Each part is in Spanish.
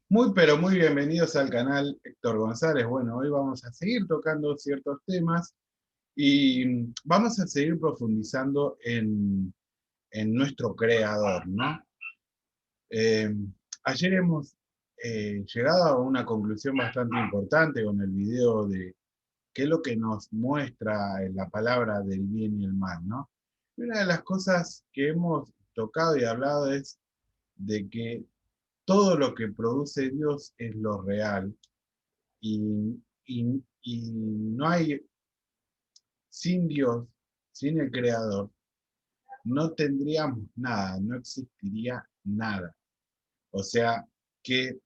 Muy, pero muy bienvenidos al canal Héctor González. Bueno, hoy vamos a seguir tocando ciertos temas y vamos a seguir profundizando en nuestro creador, ¿no? Eh, Ayer hemos llegado a una conclusión bastante importante con el video de qué es lo que nos muestra en la palabra del bien y el mal, ¿no? Y una de las cosas que hemos tocado y hablado es de que todo lo que produce Dios es lo real y no hay, sin Dios, sin el Creador, no tendríamos nada, no existiría nada. O sea que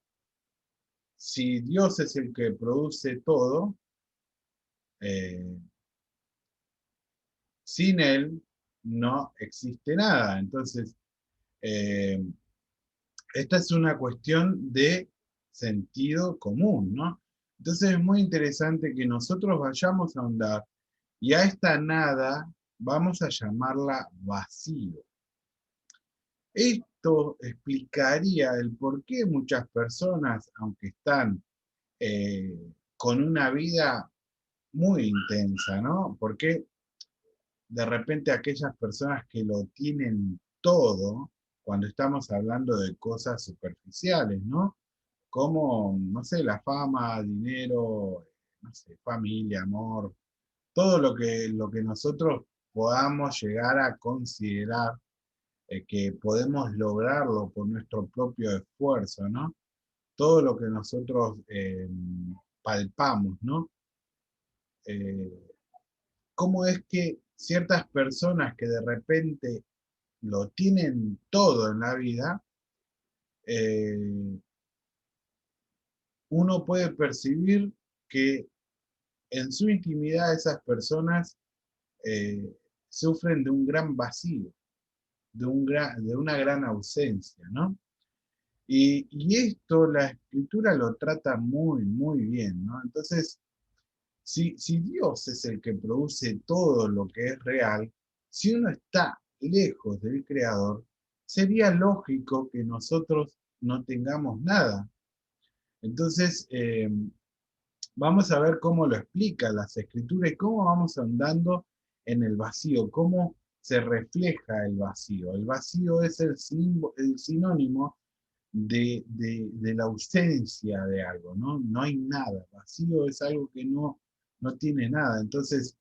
si Dios es el que produce todo, eh, sin Él no existe nada. Entonces, eh, esta es una cuestión de sentido común, ¿no? Entonces es muy interesante que nosotros vayamos a ahondar y a esta nada vamos a llamarla vacío. Esto explicaría el por qué muchas personas, aunque están eh, con una vida muy intensa, ¿no? Porque de repente aquellas personas que lo tienen todo, cuando estamos hablando de cosas superficiales, ¿no? Como, no sé, la fama, dinero, no sé, familia, amor, todo lo que nosotros podamos llegar a considerar que podemos lograrlo por nuestro propio esfuerzo, ¿no? Todo lo que nosotros palpamos, ¿no? Eh, ¿Cómo es que ciertas personas que de repente lo tienen todo en la vida, eh, uno puede percibir que en su intimidad esas personas eh, sufren de un gran vacío, de una gran ausencia, ¿no? Y esto la escritura lo trata muy, muy bien, ¿no? Entonces, si Dios es el que produce todo lo que es real, si uno está lejos del Creador, sería lógico que nosotros no tengamos nada. Entonces, vamos a ver cómo lo explica las escrituras y cómo vamos andando en el vacío, cómo se refleja el vacío. El vacío es el sinónimo de la ausencia de algo, ¿no? No hay nada. Vacío es algo que no tiene nada. Entonces,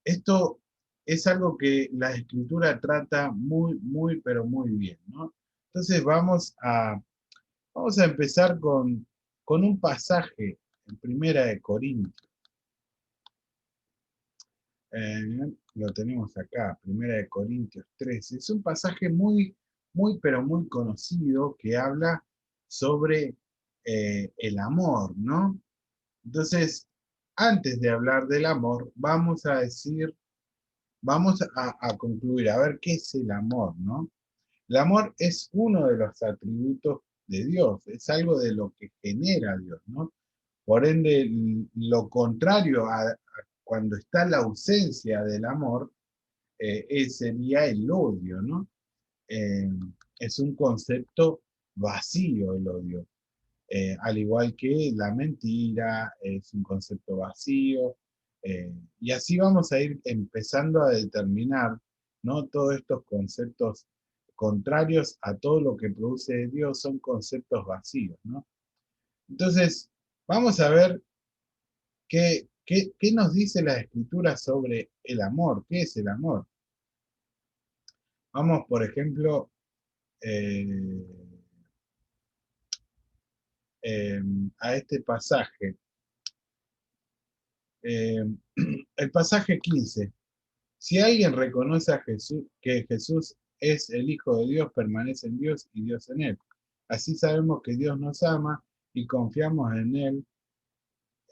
esto es algo que la escritura trata muy, muy, pero muy bien, ¿no? Entonces vamos a empezar con un pasaje en Primera de Corintios. Lo tenemos acá, Primera de Corintios 13. Es un pasaje muy, muy, pero muy conocido que habla sobre el amor, ¿no? Entonces, antes de hablar del amor, vamos a concluir, a ver qué es el amor, ¿no? El amor es uno de los atributos de Dios, es algo de lo que genera Dios, ¿no? Por ende, lo contrario a cuando está la ausencia del amor, sería el odio, ¿no? Eh, es un concepto vacío el odio. Al igual que la mentira es un concepto vacío, y así vamos a ir empezando a determinar, ¿no? Todos estos conceptos contrarios a todo lo que produce Dios son conceptos vacíos, ¿no? Entonces, vamos a ver qué nos dice la escritura sobre el amor, qué es el amor. Vamos, por ejemplo, eh, eh, a este pasaje. Eh, el pasaje 15. Si alguien reconoce a Jesús, que Jesús es el Hijo de Dios, permanece en Dios y Dios en él. Así sabemos que Dios nos ama y confiamos en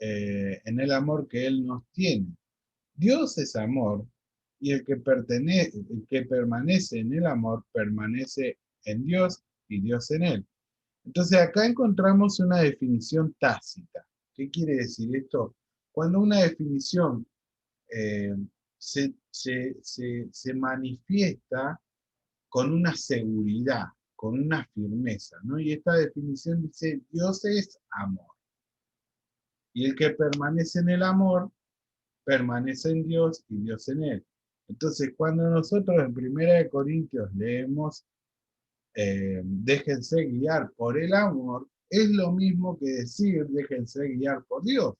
el amor que Él nos tiene. Dios es amor y el que permanece en el amor permanece en Dios y Dios en él. Entonces acá encontramos una definición tácita. ¿Qué quiere decir esto? Cuando una definición eh, se manifiesta con una seguridad, con una firmeza, ¿no? Y esta definición dice, Dios es amor. Y el que permanece en el amor, permanece en Dios y Dios en él. Entonces, cuando nosotros en 1 Corintios leemos, déjense guiar por el amor, es lo mismo que decir, déjense guiar por Dios.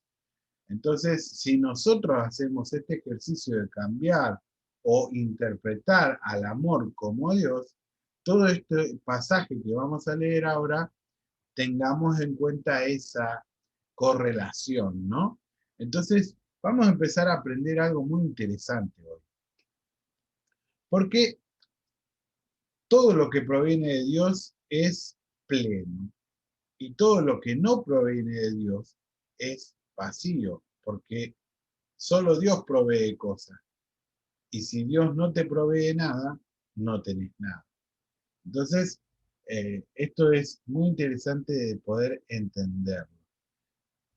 Entonces, si nosotros hacemos este ejercicio de cambiar o interpretar al amor como Dios, todo este pasaje que vamos a leer ahora, tengamos en cuenta esa correlación, ¿no? Entonces, vamos a empezar a aprender algo muy interesante hoy. Porque todo lo que proviene de Dios es pleno y todo lo que no proviene de Dios es vacío, porque solo Dios provee cosas. Y si Dios no te provee nada, no tenés nada. Entonces, esto es muy interesante de poder entenderlo.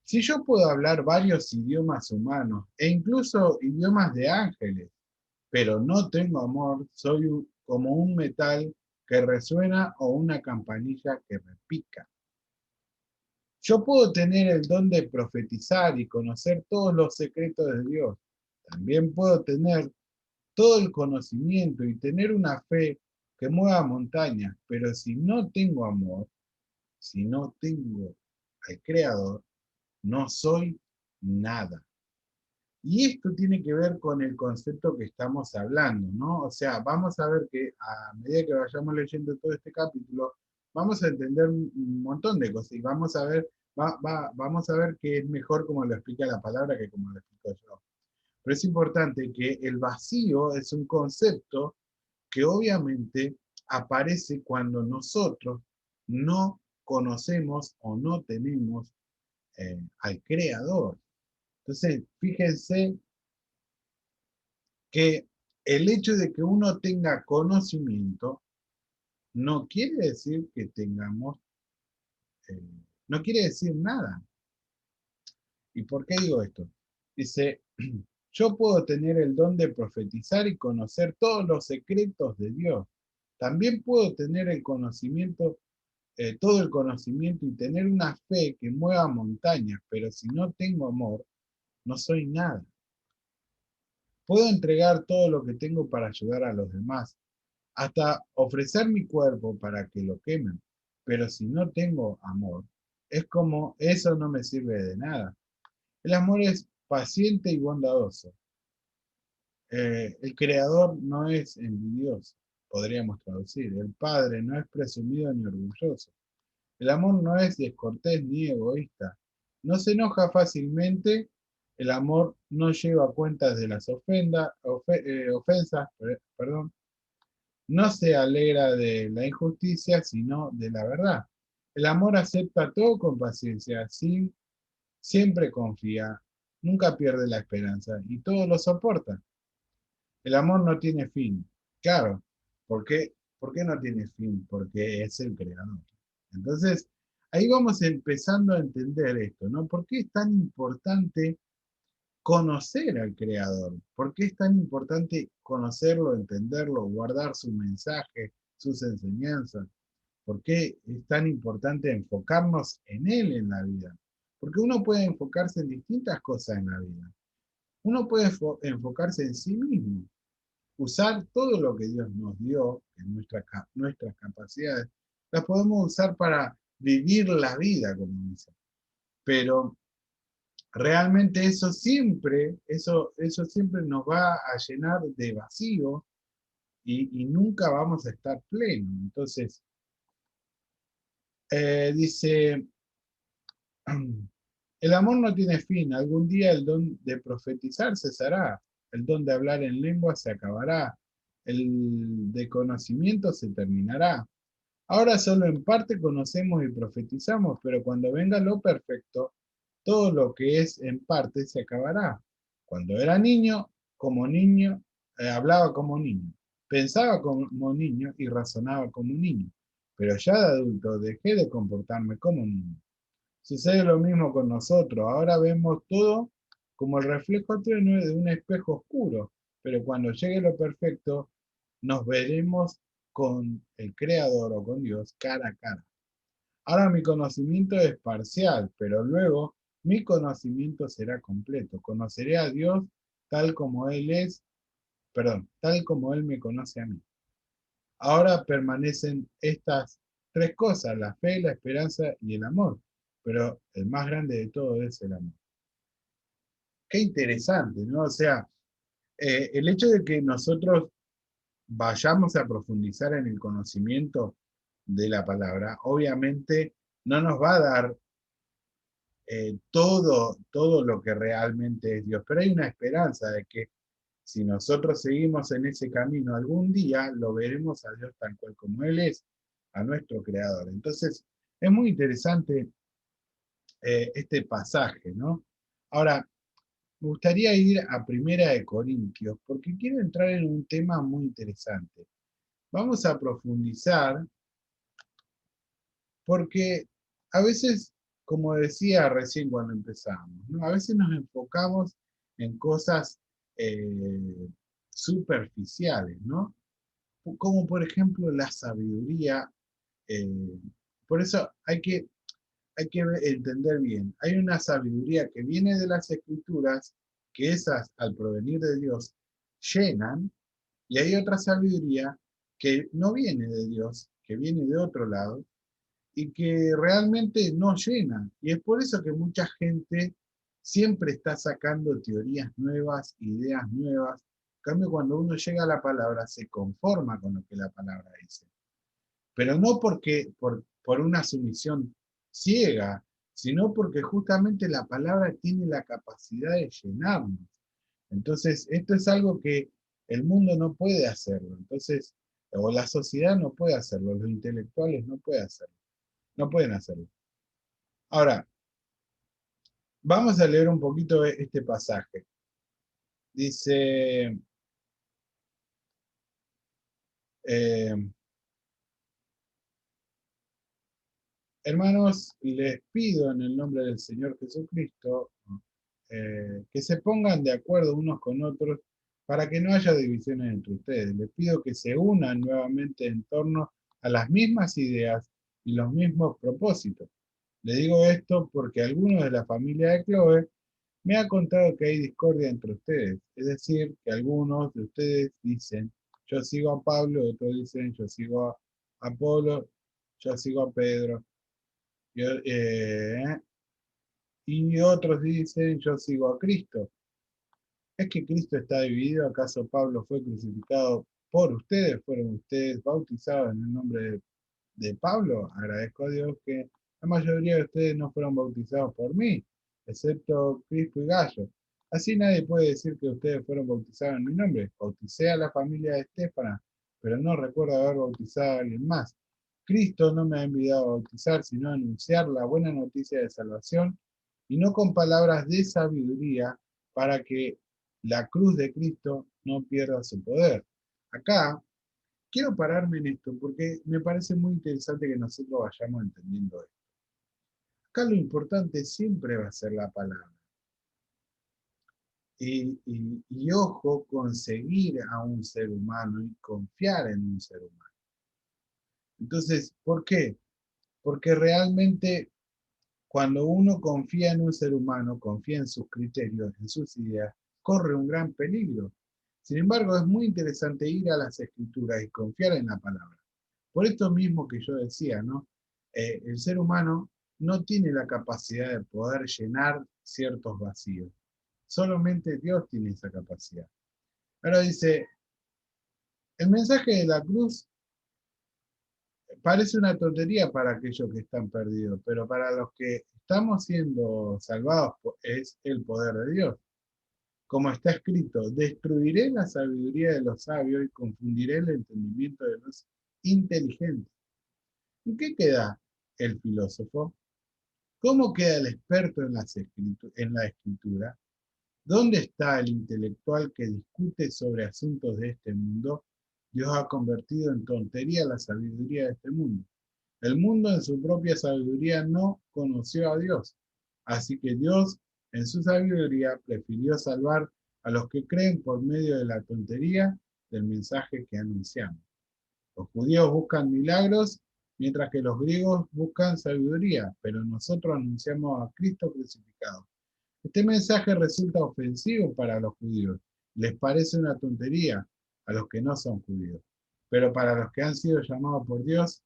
Si yo puedo hablar varios idiomas humanos e incluso idiomas de ángeles, pero no tengo amor, soy como un metal que resuena o una campanilla que repica. Yo puedo tener el don de profetizar y conocer todos los secretos de Dios. También puedo tener todo el conocimiento y tener una fe que mueva montañas, pero si no tengo amor, si no tengo al Creador, no soy nada. Y esto tiene que ver con el concepto que estamos hablando, ¿no? O sea, vamos a ver que a medida que vayamos leyendo todo este capítulo, vamos a entender un montón de cosas y vamos a ver, vamos a ver que es mejor como lo explica la palabra que como lo explico yo. Pero es importante que el vacío es un concepto que obviamente aparece cuando nosotros no conocemos o no tenemos al Creador. Entonces, fíjense que el hecho de que uno tenga conocimiento no quiere decir que tengamos, eh, no quiere decir nada. ¿Y por qué digo esto? Dice, yo puedo tener el don de profetizar y conocer todos los secretos de Dios. También puedo tener el conocimiento, todo el conocimiento y tener una fe que mueva montañas, pero si no tengo amor, no soy nada. Puedo entregar todo lo que tengo para ayudar a los demás, hasta ofrecer mi cuerpo para que lo quemen, pero si no tengo amor, es como eso no me sirve de nada. El amor es paciente y bondadoso. El creador no es envidioso, podríamos traducir. El padre no es presumido ni orgulloso. El amor no es descortés ni egoísta. No se enoja fácilmente. El amor no lleva cuentas de las ofensas, perdón. No se alegra de la injusticia, sino de la verdad. El amor acepta todo con paciencia, siempre confía, nunca pierde la esperanza y todo lo soporta. El amor no tiene fin. Claro, ¿por qué? ¿Por qué no tiene fin? Porque es el creador. Entonces, ahí vamos empezando a entender esto, ¿no? ¿Por qué es tan importante conocer al creador? ¿Por qué es tan importante conocerlo, entenderlo, guardar su mensaje, sus enseñanzas? ¿Por qué es tan importante enfocarnos en él en la vida? Porque uno puede enfocarse en distintas cosas en la vida. Uno puede enfocarse en sí mismo, usar todo lo que Dios nos dio, en nuestras capacidades, las podemos usar para vivir la vida, como dice. Pero realmente eso siempre nos va a llenar de vacío y nunca vamos a estar plenos. Entonces, dice, el amor no tiene fin, algún día el don de profetizar cesará, el don de hablar en lengua se acabará, el de conocimiento se terminará. Ahora solo en parte conocemos y profetizamos, pero cuando venga lo perfecto, todo lo que es en parte se acabará. Cuando era niño, como niño, hablaba como niño, pensaba como niño y razonaba como niño, pero ya de adulto dejé de comportarme como niño. Sucede lo mismo con nosotros. Ahora vemos todo como el reflejo tenue de un espejo oscuro, pero cuando llegue lo perfecto, nos veremos con el Creador o con Dios cara a cara. Ahora mi conocimiento es parcial, pero luego mi conocimiento será completo. Conoceré a Dios tal como Él es, perdón, tal como Él me conoce a mí. Ahora permanecen estas tres cosas, la fe, la esperanza y el amor, pero el más grande de todo es el amor. Qué interesante, ¿no? O sea, el hecho de que nosotros vayamos a profundizar en el conocimiento de la palabra, obviamente no nos va a dar todo lo que realmente es Dios, pero hay una esperanza de que si nosotros seguimos en ese camino, algún día lo veremos a Dios tal cual como Él es, a nuestro Creador. Entonces, es muy interesante este pasaje, ¿no? Ahora, me gustaría ir a Primera de Corintios, porque quiero entrar en un tema muy interesante. Vamos a profundizar, porque a veces, como decía recién cuando empezamos, ¿no? A veces nos enfocamos en cosas eh, superficiales, ¿no? Como por ejemplo la sabiduría. eh, por eso hay que entender bien. Hay una sabiduría que viene de las escrituras, que esas al provenir de Dios llenan, y hay otra sabiduría que no viene de Dios, que viene de otro lado, y que realmente no llena. Y es por eso que mucha gente siempre está sacando teorías nuevas, ideas nuevas. En cambio, cuando uno llega a la palabra, se conforma con lo que la palabra dice. Pero no por una sumisión ciega, sino porque justamente la palabra tiene la capacidad de llenarnos. Entonces, esto es algo que el mundo no puede hacerlo. Entonces, o la sociedad no puede hacerlo, los intelectuales no pueden hacerlo, no pueden hacerlo. Ahora, vamos a leer un poquito este pasaje. Dice, eh, hermanos, les pido en el nombre del Señor Jesucristo que se pongan de acuerdo unos con otros para que no haya divisiones entre ustedes. Les pido que se unan nuevamente en torno a las mismas ideas y los mismos propósitos. Le digo esto porque algunos de la familia de Chloe me ha contado que hay discordia entre ustedes. Es decir, que algunos de ustedes dicen, yo sigo a Pablo, otros dicen, yo sigo a Apolo, yo sigo a Pedro. Yo, y otros dicen, yo sigo a Cristo. ¿Es que Cristo está dividido? ¿Acaso Pablo fue crucificado por ustedes? ¿Fueron ustedes bautizados en el nombre de Pablo? Agradezco a Dios que la mayoría de ustedes no fueron bautizados por mí, excepto Crispo y Gallo. Así nadie puede decir que ustedes fueron bautizados en mi nombre. Bauticé a la familia de Estefana, pero no recuerdo haber bautizado a alguien más. Cristo no me ha enviado a bautizar, sino a anunciar la buena noticia de salvación, y no con palabras de sabiduría, para que la cruz de Cristo no pierda su poder. Acá quiero pararme en esto porque me parece muy interesante que nosotros vayamos entendiendo esto. Acá lo importante siempre va a ser la palabra. Y ojo, conseguir a un ser humano y confiar en un ser humano. Entonces, ¿por qué? Porque realmente cuando uno confía en un ser humano, confía en sus criterios, en sus ideas, corre un gran peligro. Sin embargo, es muy interesante ir a las escrituras y confiar en la palabra. Por esto mismo que yo decía, ¿no? El ser humano no tiene la capacidad de poder llenar ciertos vacíos. Solamente Dios tiene esa capacidad. Ahora dice, el mensaje de la cruz parece una tontería para aquellos que están perdidos, pero para los que estamos siendo salvados es el poder de Dios. Como está escrito, destruiré la sabiduría de los sabios y confundiré el entendimiento de los inteligentes. ¿En qué queda el filósofo? ¿Cómo queda el experto en la escritura? ¿Dónde está el intelectual que discute sobre asuntos de este mundo? Dios ha convertido en tontería la sabiduría de este mundo. El mundo en su propia sabiduría no conoció a Dios. Así que Dios, en su sabiduría, prefirió salvar a los que creen por medio de la tontería del mensaje que anunciamos. Los judíos buscan milagros, mientras que los griegos buscan sabiduría, pero nosotros anunciamos a Cristo crucificado. Este mensaje resulta ofensivo para los judíos. Les parece una tontería a los que no son judíos. Pero para los que han sido llamados por Dios,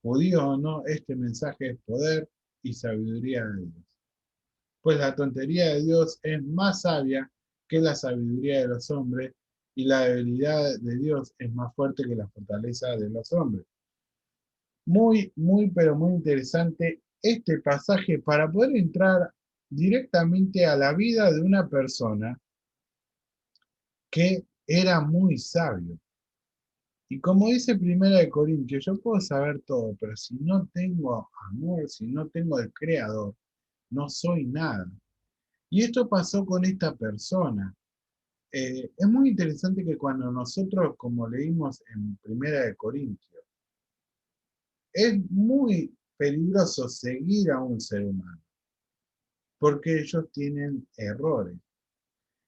judíos o no, este mensaje es poder y sabiduría de Dios. Pues la tontería de Dios es más sabia que la sabiduría de los hombres, y la debilidad de Dios es más fuerte que la fortaleza de los hombres. Pero muy interesante este pasaje para poder entrar directamente a la vida de una persona que era muy sabio. Y como dice Primera de Corintios, yo puedo saber todo, pero si no tengo amor, si no tengo el Creador, no soy nada. Y esto pasó con esta persona. Es muy interesante que cuando nosotros, como leímos en Primera de Corintios, es muy peligroso seguir a un ser humano, porque ellos tienen errores.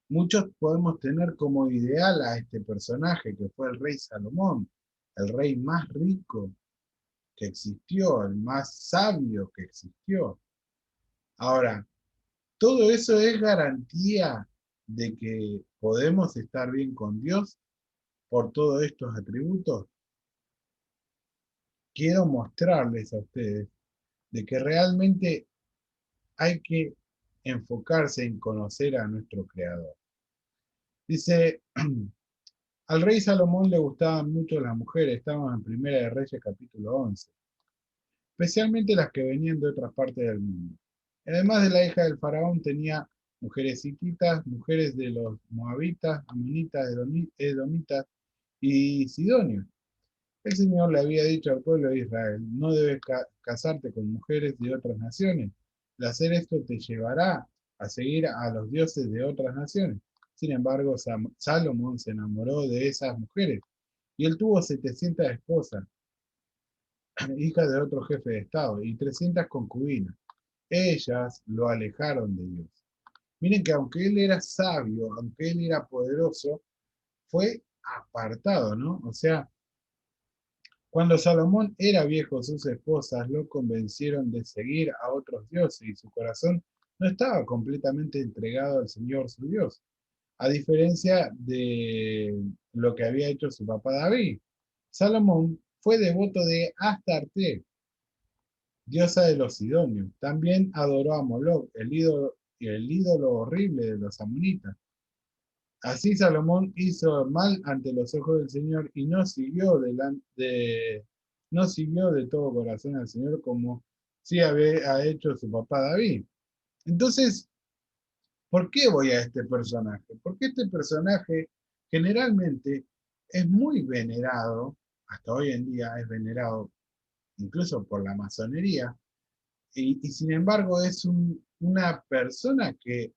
Muchos podemos tener como ideal a este personaje que fue el rey Salomón, el rey más rico que existió, el más sabio que existió. Ahora, todo eso es garantía de que podemos estar bien con Dios por todos estos atributos. Quiero mostrarles a ustedes de que realmente hay que enfocarse en conocer a nuestro Creador. Dice, al rey Salomón le gustaban mucho las mujeres, estaban en Primera de Reyes capítulo 11, especialmente las que venían de otras partes del mundo. Además de la hija del faraón tenía mujeres hititas, mujeres de los moabitas, amonitas, edomitas y sidonios. El Señor le había dicho al pueblo de Israel, no debes casarte con mujeres de otras naciones. El hacer esto te llevará a seguir a los dioses de otras naciones. Sin embargo, Salomón se enamoró de esas mujeres y él tuvo 700 esposas, hijas de otro jefe de Estado, y 300 concubinas. Ellas lo alejaron de Dios. Miren que aunque él era sabio, aunque él era poderoso, fue apartado, ¿no? O sea, cuando Salomón era viejo, sus esposas lo convencieron de seguir a otros dioses y su corazón no estaba completamente entregado al Señor su Dios, a diferencia de lo que había hecho su papá David. Salomón fue devoto de Astarte, diosa de los sidonios. También adoró a Moloch, el ídolo horrible de los amonitas. Así Salomón hizo mal ante los ojos del Señor y no siguió de todo corazón al Señor como sí había hecho su papá David. Entonces, ¿por qué voy a este personaje? Porque este personaje generalmente es muy venerado, hasta hoy en día es venerado incluso por la masonería, y sin embargo es una persona que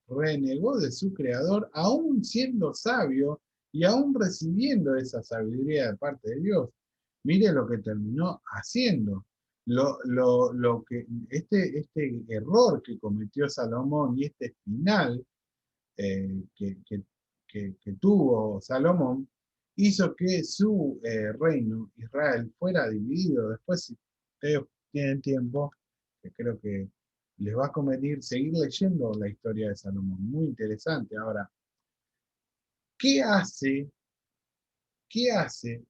renegó de su creador, aún siendo sabio y aún recibiendo esa sabiduría de parte de Dios. Mire lo que terminó haciendo. Lo que, este error que cometió Salomón y este final que tuvo Salomón hizo que su reino, Israel, fuera dividido. Después, si ustedes tienen tiempo, que creo que les va a convenir seguir leyendo la historia de Salomón. Muy interesante. Ahora, ¿qué hace, qué hace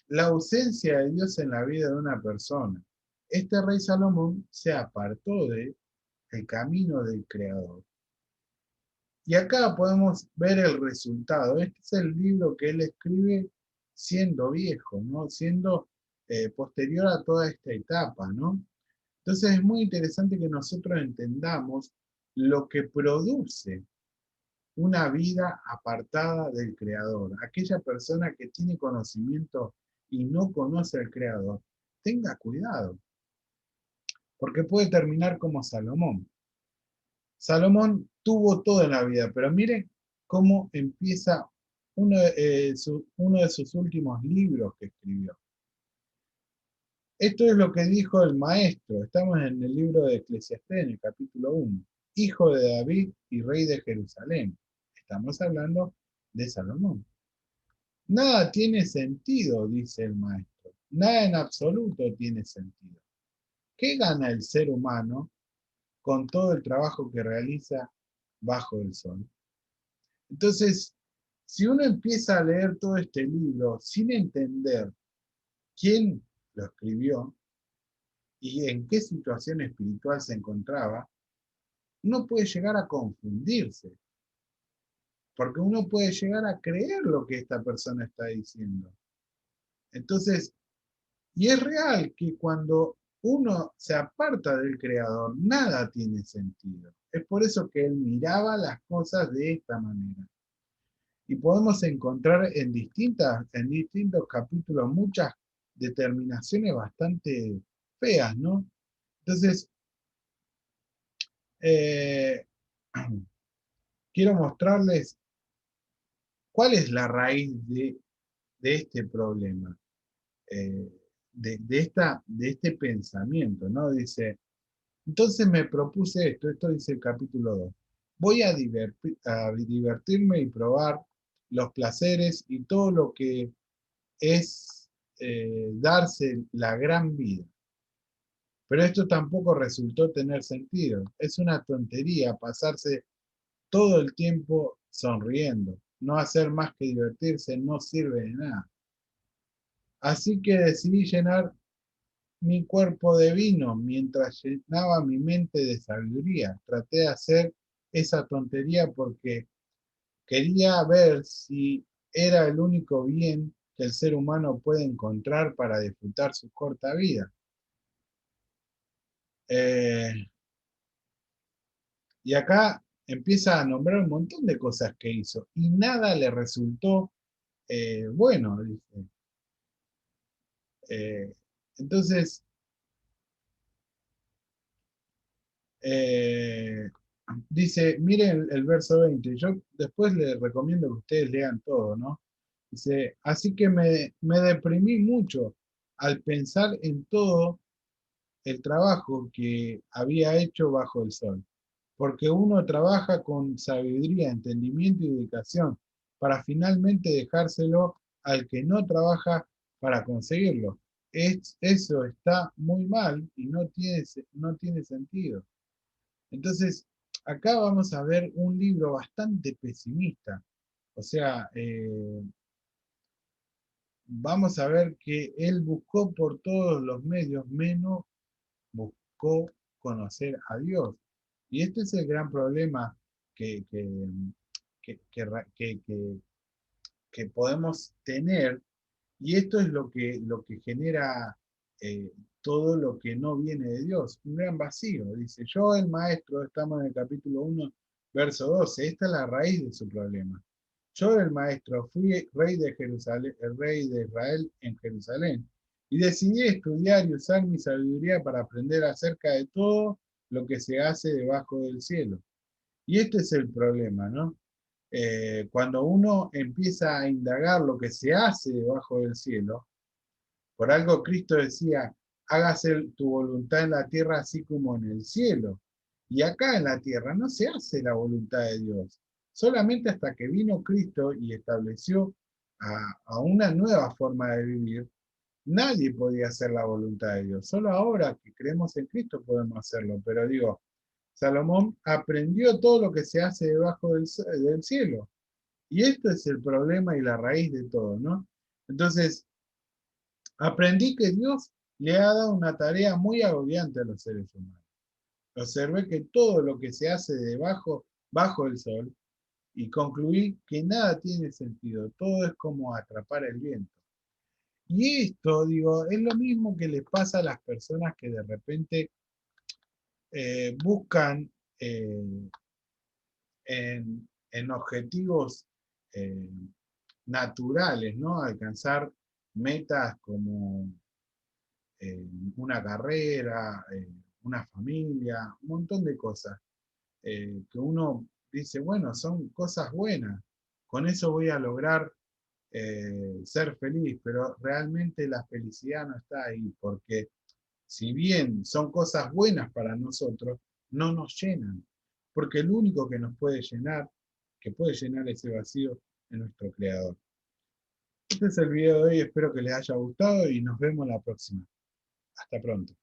la ausencia de Dios en la vida de una persona? Este rey Salomón se apartó del camino del Creador. Y acá podemos ver el resultado. Este es el libro que él escribe siendo viejo, ¿no? Siendo posterior a toda esta etapa, ¿no? Entonces es muy interesante que nosotros entendamos lo que produce una vida apartada del Creador. Aquella persona que tiene conocimiento y no conoce al Creador, tenga cuidado, porque puede terminar como Salomón. Salomón tuvo todo en la vida, pero miren cómo empieza uno de sus últimos libros que escribió. Esto es lo que dijo el maestro. Estamos en el libro de Eclesiastés, en el capítulo 1. Hijo de David y rey de Jerusalén. Estamos hablando de Salomón. Nada tiene sentido, dice el maestro. Nada en absoluto tiene sentido. ¿Qué gana el ser humano con todo el trabajo que realiza bajo el sol? Entonces, si uno empieza a leer todo este libro sin entender quién lo escribió y en qué situación espiritual se encontraba, uno puede llegar a confundirse, porque uno puede llegar a creer lo que esta persona está diciendo. Entonces, y es real que cuando uno se aparta del creador, nada tiene sentido. Es por eso que él miraba las cosas de esta manera. Y podemos encontrar en distintos capítulos muchas determinaciones bastante feas, ¿no? Entonces, eh, quiero mostrarles cuál es la raíz de este problema, eh, de este pensamiento, ¿no? Dice, entonces me propuse esto dice el capítulo 2. Voy a divertirme y probar los placeres y todo lo que es darse la gran vida. Pero esto tampoco resultó tener sentido. Es una tontería pasarse todo el tiempo sonriendo. No hacer más que divertirse no sirve de nada. Así que decidí llenar mi cuerpo de vino mientras llenaba mi mente de sabiduría. Traté de hacer esa tontería porque quería ver si era el único bien que el ser humano puede encontrar para disfrutar su corta vida. Eh, y acá empieza a nombrar un montón de cosas que hizo y nada le resultó bueno, dice. Eh, entonces, eh, dice, miren el verso 20, yo después les recomiendo que ustedes lean todo, ¿no? Dice, así que me deprimí mucho al pensar en todo el trabajo que había hecho bajo el sol, porque uno trabaja con sabiduría, entendimiento y dedicación para finalmente dejárselo al que no trabaja para conseguirlo. Eso está muy mal y no tiene sentido. Entonces, acá vamos a ver un libro bastante pesimista. O sea, vamos a ver que él buscó por todos los medios, menos buscó conocer a Dios. Y este es el gran problema que, que, que, que, que, que, que podemos tener. Y esto es lo que genera eh, todo lo que no viene de Dios, un gran vacío. Dice, yo el maestro, estamos en el capítulo 1, verso 12, esta es la raíz de su problema. Yo el maestro fui rey de Jerusalén, el rey de Israel en Jerusalén, y decidí estudiar y usar mi sabiduría para aprender acerca de todo lo que se hace debajo del cielo. Y este es el problema, ¿no? Cuando uno empieza a indagar lo que se hace debajo del cielo, por algo Cristo decía, hágase tu voluntad en la tierra así como en el cielo. Y acá en la tierra no se hace la voluntad de Dios. Solamente hasta que vino Cristo y estableció a una nueva forma de vivir, nadie podía hacer la voluntad de Dios. Solo ahora que creemos en Cristo podemos hacerlo. Pero digo, Salomón aprendió todo lo que se hace debajo del cielo. Y esto es el problema y la raíz de todo, ¿no? Entonces, aprendí que Dios le ha dado una tarea muy agobiante a los seres humanos. Observé que todo lo que se hace bajo el sol, y concluí que nada tiene sentido, todo es como atrapar el viento. Y esto, digo, es lo mismo que les pasa a las personas que de repente buscan eh, en objetivos eh, naturales, ¿no? Alcanzar metas como una carrera, una familia, un montón de cosas que uno dice, bueno, son cosas buenas, con eso voy a lograr ser feliz, pero realmente la felicidad no está ahí, porque si bien son cosas buenas para nosotros, no nos llenan, porque el único que nos puede llenar, que puede llenar ese vacío, es nuestro Creador. Este es el video de hoy, espero que les haya gustado y nos vemos la próxima. Hasta pronto.